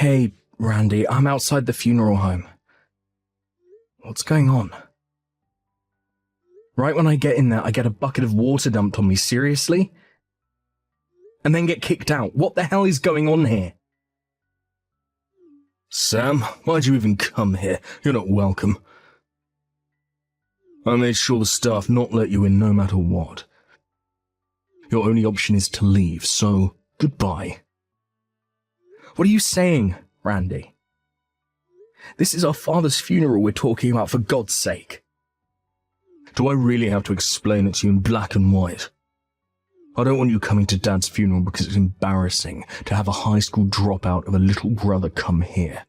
Hey, Randy, I'm outside the funeral home. What's going on? Right when I get in there, I get a bucket of water dumped on me, seriously? And then get kicked out. What the hell is going on here? Sam, why'd you even come here? You're not welcome. I made sure the staff not let you in no matter what. Your only option is to leave, so goodbye. What are you saying, Randy? This is our father's funeral we're talking about, for God's sake. Do I really have to explain it to you in black and white? I don't want you coming to Dad's funeral because it's embarrassing to have a high school dropout of a little brother come here.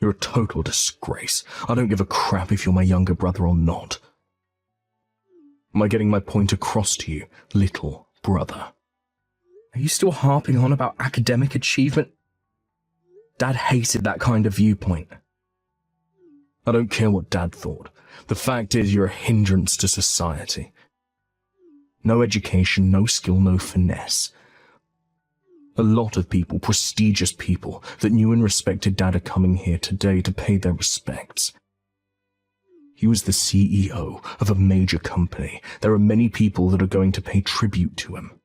You're a total disgrace. I don't give a crap if you're my younger brother or not. Am I getting my point across to you, little brother? Are you still harping on about academic achievement? Dad hated that kind of viewpoint. I don't care what Dad thought. The fact is you're a hindrance to society. No education, no skill, no finesse. A lot of people, prestigious people, that knew and respected Dad are coming here today to pay their respects. He was the CEO of a major company. There are many people that are going to pay tribute to him.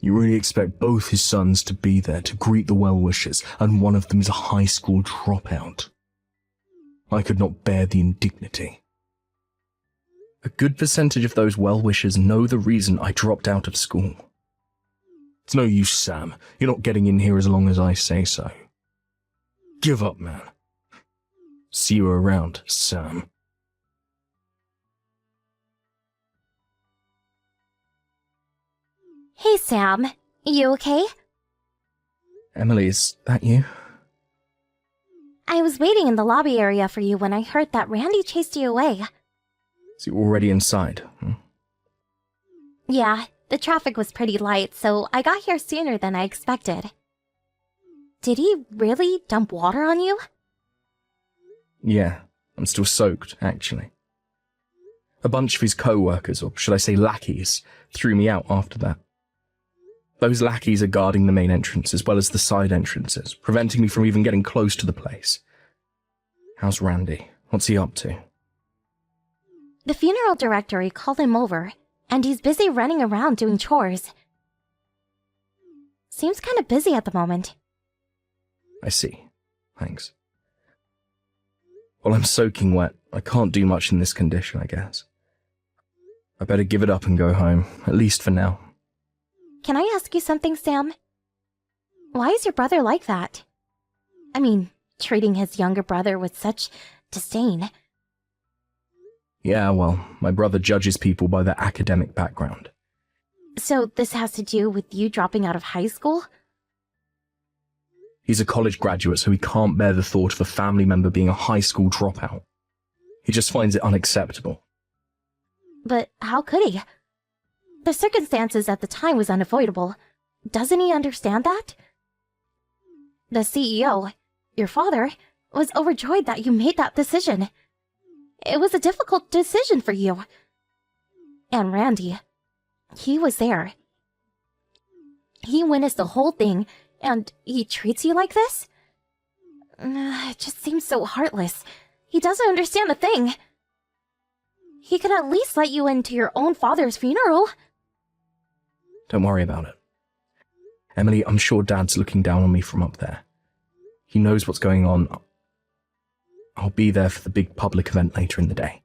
You really expect both his sons to be there to greet the well-wishers, and one of them is a high school dropout. I could not bear the indignity. A good percentage of those well-wishers know the reason I dropped out of school. It's no use, Sam. You're not getting in here as long as I say so. Give up, man. See you around, Sam. Hey, Sam. You okay? Emily, is that you? I was waiting in the lobby area for you when I heard that Randy chased you away. So you're already inside, huh? Yeah, the traffic was pretty light, so I got here sooner than I expected. Did he really dump water on you? Yeah, I'm still soaked, actually. A bunch of his co-workers, or should I say lackeys, threw me out after that. Those lackeys are guarding the main entrance as well as the side entrances, preventing me from even getting close to the place. How's Randy? What's he up to? The funeral directory called him over, and he's busy running around doing chores. Seems kind of busy at the moment. I see. Thanks. Well, I'm soaking wet. I can't do much in this condition, I guess. I better give it up and go home, at least for now. Can I ask you something, Sam? Why is your brother like that? I mean, treating his younger brother with such disdain. Yeah, well, my brother judges people by their academic background. So this has to do with you dropping out of high school? He's a college graduate, so he can't bear the thought of a family member being a high school dropout. He just finds it unacceptable. But how could he? The circumstances at the time was unavoidable. Doesn't he understand that? The CEO, your father, was overjoyed that you made that decision. It was a difficult decision for you. And Randy, he was there. He witnessed the whole thing, and he treats you like this? It just seems so heartless. He doesn't understand a thing. He could at least let you into your own father's funeral. Don't worry about it. Emily, I'm sure Dad's looking down on me from up there. He knows what's going on. I'll be there for the big public event later in the day.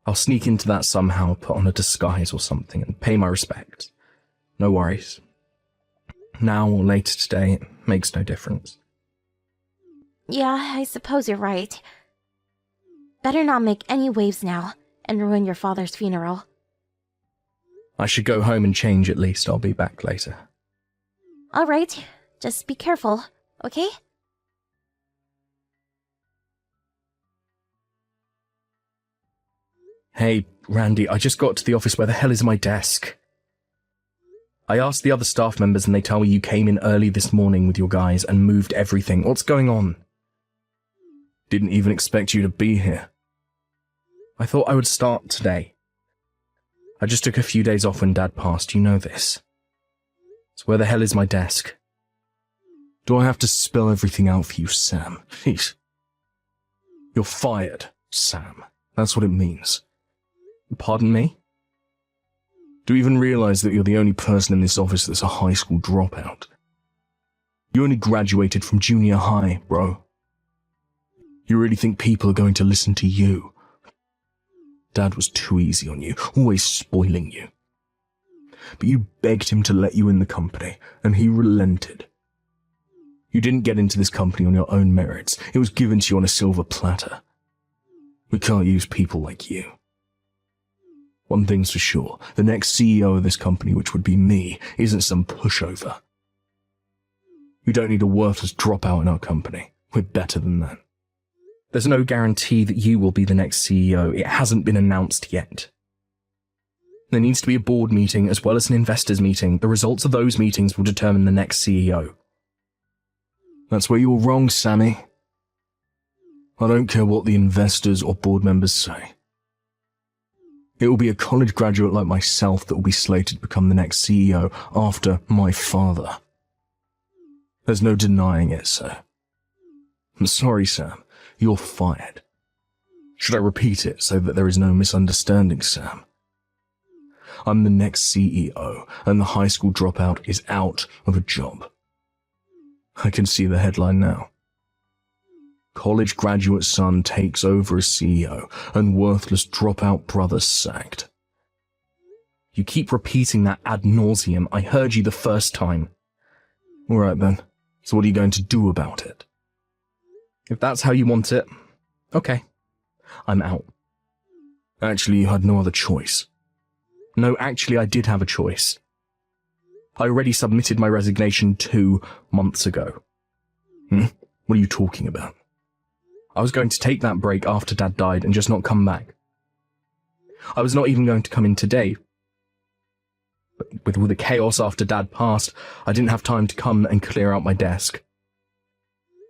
I'll sneak into that somehow, put on a disguise or something, and pay my respects. No worries. Now or later today, it makes no difference. Yeah, I suppose you're right. Better not make any waves now, and ruin your father's funeral. I should go home and change at least. I'll be back later. Alright, just be careful, okay? Hey, Randy, I just got to the office. Where the hell is my desk? I asked the other staff members and they tell me you came in early this morning with your guys and moved everything. What's going on? Didn't even expect you to be here. I thought I would start today. I just took a few days off when Dad passed, you know this. So where the hell is my desk? Do I have to spell everything out for you, Sam? Jeez. You're fired, Sam. That's what it means. Pardon me? Do you even realize that you're the only person in this office that's a high school dropout? You only graduated from junior high, bro. You really think people are going to listen to you? Dad was too easy on you, always spoiling you. But you begged him to let you in the company, and he relented. You didn't get into this company on your own merits. It was given to you on a silver platter. We can't use people like you. One thing's for sure, the next CEO of this company, which would be me, isn't some pushover. We don't need a worthless dropout in our company. We're better than that. There's no guarantee that you will be the next CEO. It hasn't been announced yet. There needs to be a board meeting as well as an investors meeting. The results of those meetings will determine the next CEO. That's where you're wrong, Sammy. I don't care what the investors or board members say. It will be a college graduate like myself that will be slated to become the next CEO after my father. There's no denying it, sir. I'm sorry, Sam. You're fired. Should I repeat it so that there is no misunderstanding, Sam? I'm the next CEO, and the high school dropout is out of a job. I can see the headline now. College graduate son takes over as CEO, and worthless dropout brother sacked. You keep repeating that ad nauseum. I heard you the first time. All right then, so what are you going to do about it? If that's how you want it, okay, I'm out. Actually, you had no other choice. No, actually, I did have a choice. I already submitted my resignation 2 months ago. What are you talking about? I was going to take that break after Dad died and just not come back. I was not even going to come in today. But with all the chaos after Dad passed, I didn't have time to come and clear out my desk.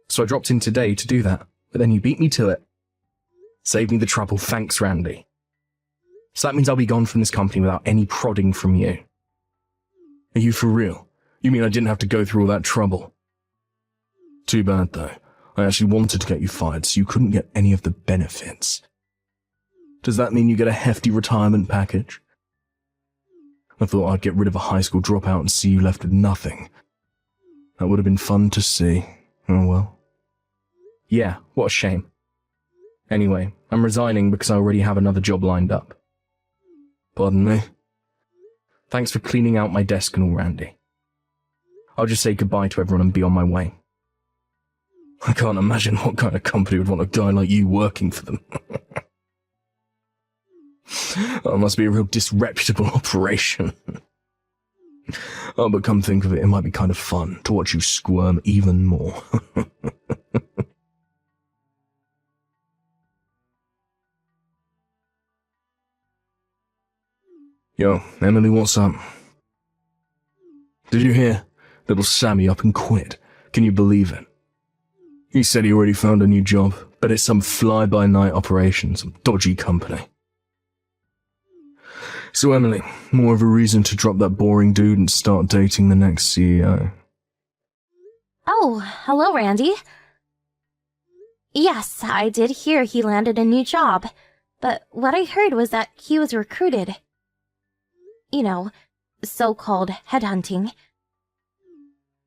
So I dropped in today to do that, but then you beat me to it. Saved me the trouble, thanks, Randy. So that means I'll be gone from this company without any prodding from you. Are you for real? You mean I didn't have to go through all that trouble? Too bad, though. I actually wanted to get you fired, so you couldn't get any of the benefits. Does that mean you get a hefty retirement package? I thought I'd get rid of a high school dropout and see you left with nothing. That would have been fun to see. Oh well. Yeah, what a shame. Anyway, I'm resigning because I already have another job lined up. Pardon me? Thanks for cleaning out my desk and all, Randy. I'll just say goodbye to everyone and be on my way. I can't imagine what kind of company would want a guy like you working for them. That must be a real disreputable operation. Oh, but come think of it, it might be kind of fun to watch you squirm even more. Yo, Emily, what's up? Did you hear? Little Sammy up and quit. Can you believe it? He said he already found a new job, but it's some fly-by-night operation, some dodgy company. So Emily, more of a reason to drop that boring dude and start dating the next CEO. Oh, hello, Randy. Yes, I did hear he landed a new job, but what I heard was that he was recruited. You know, so-called headhunting.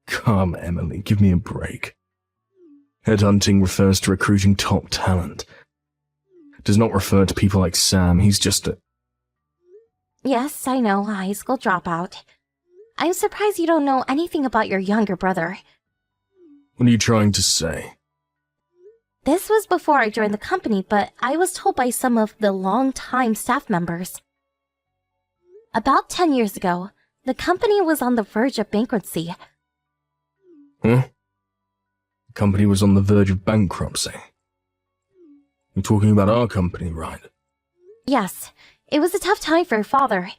Come, Emily, give me a break. Headhunting refers to recruiting top talent. It does not refer to people like Sam. He's just a... Yes, I know, high school dropout. I'm surprised you don't know anything about your younger brother. What are you trying to say? This was before I joined the company, but I was told by some of the long-time staff members. About 10 years ago, the company was on the verge of bankruptcy. Huh? The company was on the verge of bankruptcy? You're talking about our company, right? Yes, it was a tough time for your father.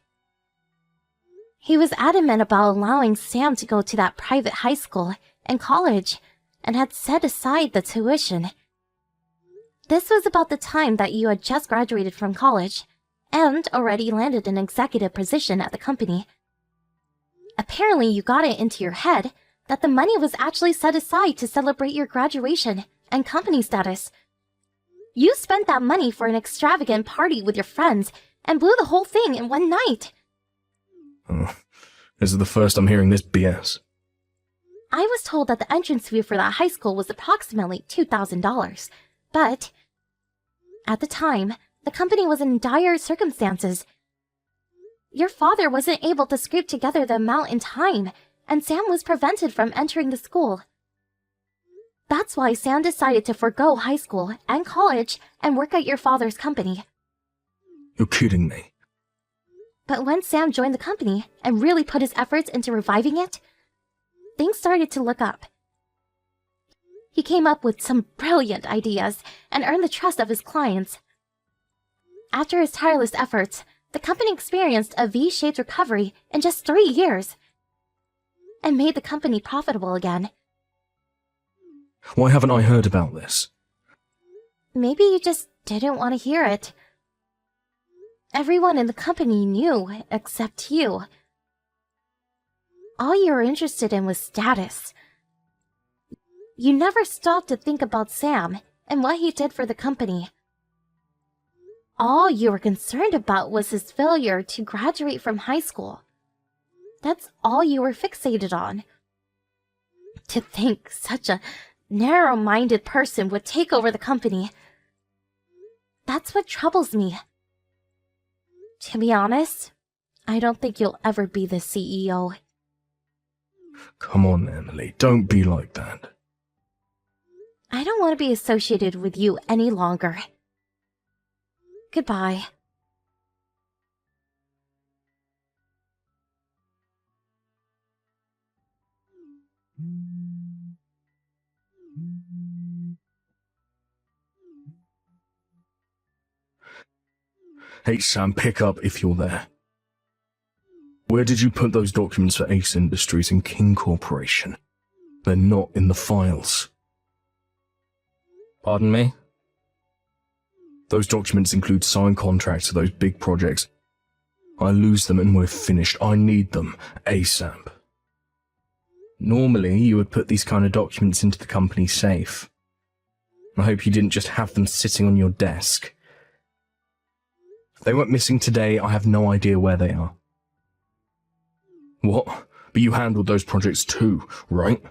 He was adamant about allowing Sam to go to that private high school and college, and had set aside the tuition. This was about the time that you had just graduated from college, and already landed an executive position at the company. Apparently you got it into your head that the money was actually set aside to celebrate your graduation and company status. You spent that money for an extravagant party with your friends and blew the whole thing in one night. Oh, this is the first I'm hearing this BS. I was told that the entrance fee for that high school was approximately $2,000, but at the time, the company was in dire circumstances. Your father wasn't able to scrape together the amount in time, and Sam was prevented from entering the school. That's why Sam decided to forego high school and college and work at your father's company. You're kidding me. But when Sam joined the company and really put his efforts into reviving it, things started to look up. He came up with some brilliant ideas and earned the trust of his clients. After his tireless efforts, the company experienced a V-shaped recovery in just 3 years and made the company profitable again. Why haven't I heard about this? Maybe you just didn't want to hear it. Everyone in the company knew except you. All you were interested in was status. You never stopped to think about Sam and what he did for the company. All you were concerned about was his failure to graduate from high school. That's all you were fixated on. To think such a narrow-minded person would take over the company. That's what troubles me. To be honest, I don't think you'll ever be the CEO. Come on, Emily, don't be like that. I don't want to be associated with you any longer. Goodbye. Hey, Sam, pick up if you're there. Where did you put those documents for Ace Industries and King Corporation? They're not in the files. Pardon me? Those documents include signed contracts for those big projects. I lose them and we're finished. I need them ASAP. Normally, you would put these kind of documents into the company safe. I hope you didn't just have them sitting on your desk. If they went missing today, I have no idea where they are. What? But you handled those projects too, right?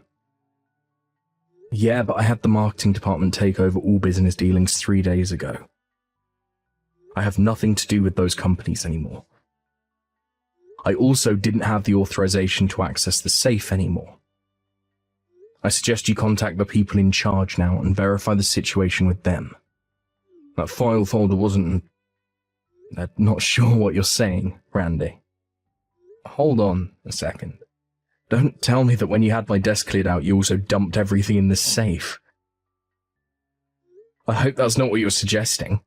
Yeah, but I had the marketing department take over all business dealings 3 days ago. I have nothing to do with those companies anymore. I also didn't have the authorization to access the safe anymore. I suggest you contact the people in charge now and verify the situation with them. That file folder wasn't... I'm not sure what you're saying, Randy. Hold on a second. Don't tell me that when you had my desk cleared out, you also dumped everything in the safe. I hope that's not what you're suggesting.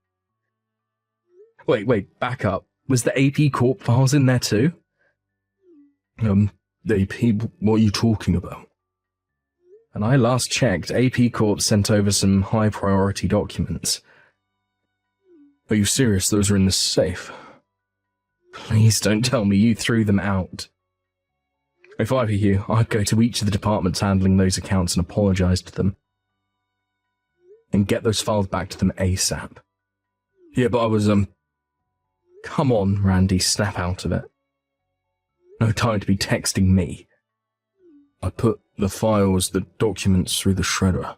Wait, back up. Was the AP Corp files in there too? The AP, what are you talking about? And I last checked, AP Corp sent over some high-priority documents. Are you serious those are in the safe? Please don't tell me you threw them out. If I were you, I'd go to each of the departments handling those accounts and apologize to them. And get those files back to them ASAP. Yeah, but I was, Come on, Randy, snap out of it. No time to be texting me. I put the files, the documents through the shredder.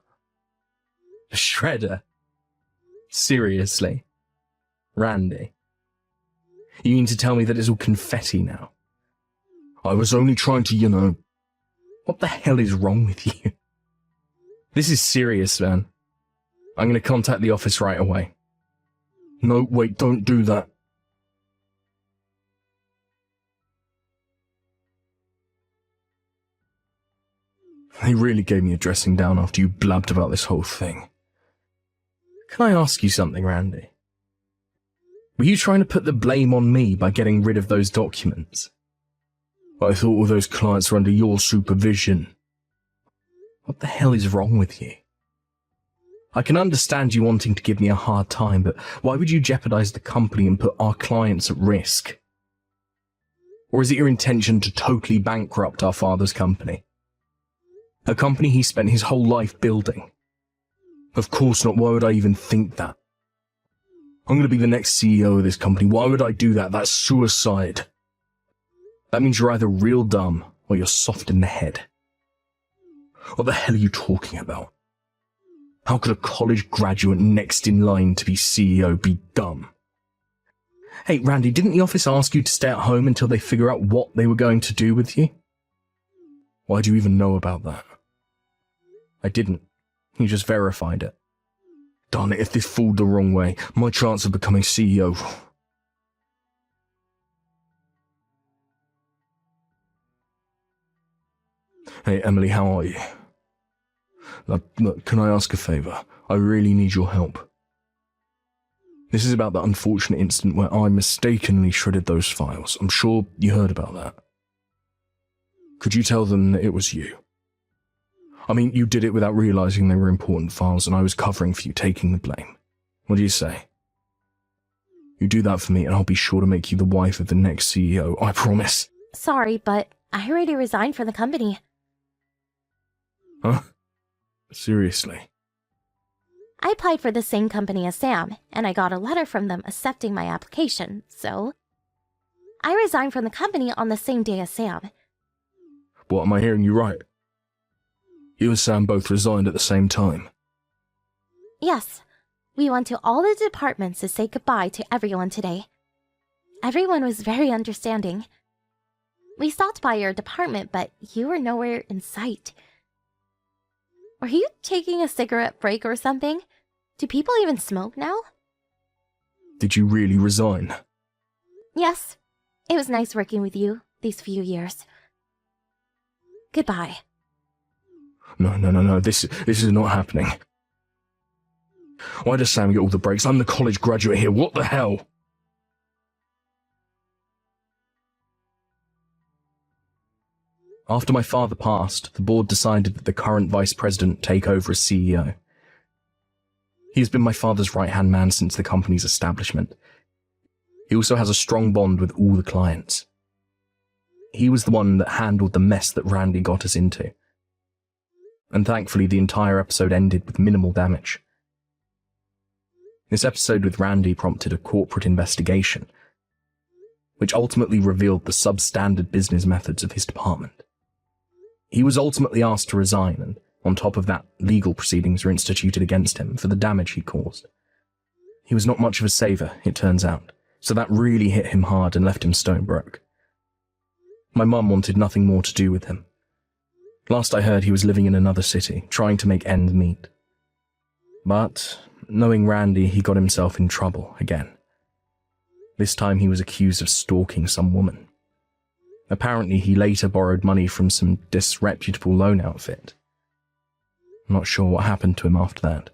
The shredder? Seriously? Randy? You mean to tell me that it's all confetti now? I was only trying to, What the hell is wrong with you? This is serious, man. I'm going to contact the office right away. No, wait, don't do that. They really gave me a dressing down after you blabbed about this whole thing. Can I ask you something, Randy? Were you trying to put the blame on me by getting rid of those documents? I thought all those clients were under your supervision. What the hell is wrong with you? I can understand you wanting to give me a hard time, but why would you jeopardize the company and put our clients at risk? Or is it your intention to totally bankrupt our father's company? A company he spent his whole life building. Of course not, why would I even think that? I'm going to be the next CEO of this company. Why would I do that? That's suicide. That means you're either real dumb or you're soft in the head. What the hell are you talking about? How could a college graduate next in line to be CEO be dumb? Hey, Randy, didn't the office ask you to stay at home until they figure out what they were going to do with you? Why do you even know about that? I didn't. You just verified it. Darn it, if this fooled the wrong way, my chance of becoming CEO... Hey, Emily, how are you? Look, can I ask a favour? I really need your help. This is about the unfortunate incident where I mistakenly shredded those files. I'm sure you heard about that. Could you tell them that it was you? I mean, you did it without realising they were important files and I was covering for you taking the blame. What do you say? You do that for me and I'll be sure to make you the wife of the next CEO, I promise. Sorry, but I already resigned from the company. Huh? Seriously? I applied for the same company as Sam, and I got a letter from them accepting my application, so... I resigned from the company on the same day as Sam. What, am I hearing you right? You and Sam both resigned at the same time? Yes. We went to all the departments to say goodbye to everyone today. Everyone was very understanding. We stopped by your department, but you were nowhere in sight. Were you taking a cigarette break or something? Do people even smoke now? Did you really resign? Yes. It was nice working with you these few years. Goodbye. No, this is not happening. Why does Sam get all the breaks? I'm the college graduate here, what the hell? After my father passed, the board decided that the current vice president take over as CEO. He has been my father's right-hand man since the company's establishment. He also has a strong bond with all the clients. He was the one that handled the mess that Randy got us into. And thankfully, the entire episode ended with minimal damage. This episode with Randy prompted a corporate investigation, which ultimately revealed the substandard business methods of his department. He was ultimately asked to resign, and on top of that, legal proceedings were instituted against him for the damage he caused. He was not much of a saver, it turns out, so that really hit him hard and left him stone broke. My mum wanted nothing more to do with him. Last I heard, he was living in another city, trying to make ends meet. But, knowing Randy, he got himself in trouble again. This time he was accused of stalking some woman. Apparently, he later borrowed money from some disreputable loan outfit. I'm not sure what happened to him after that.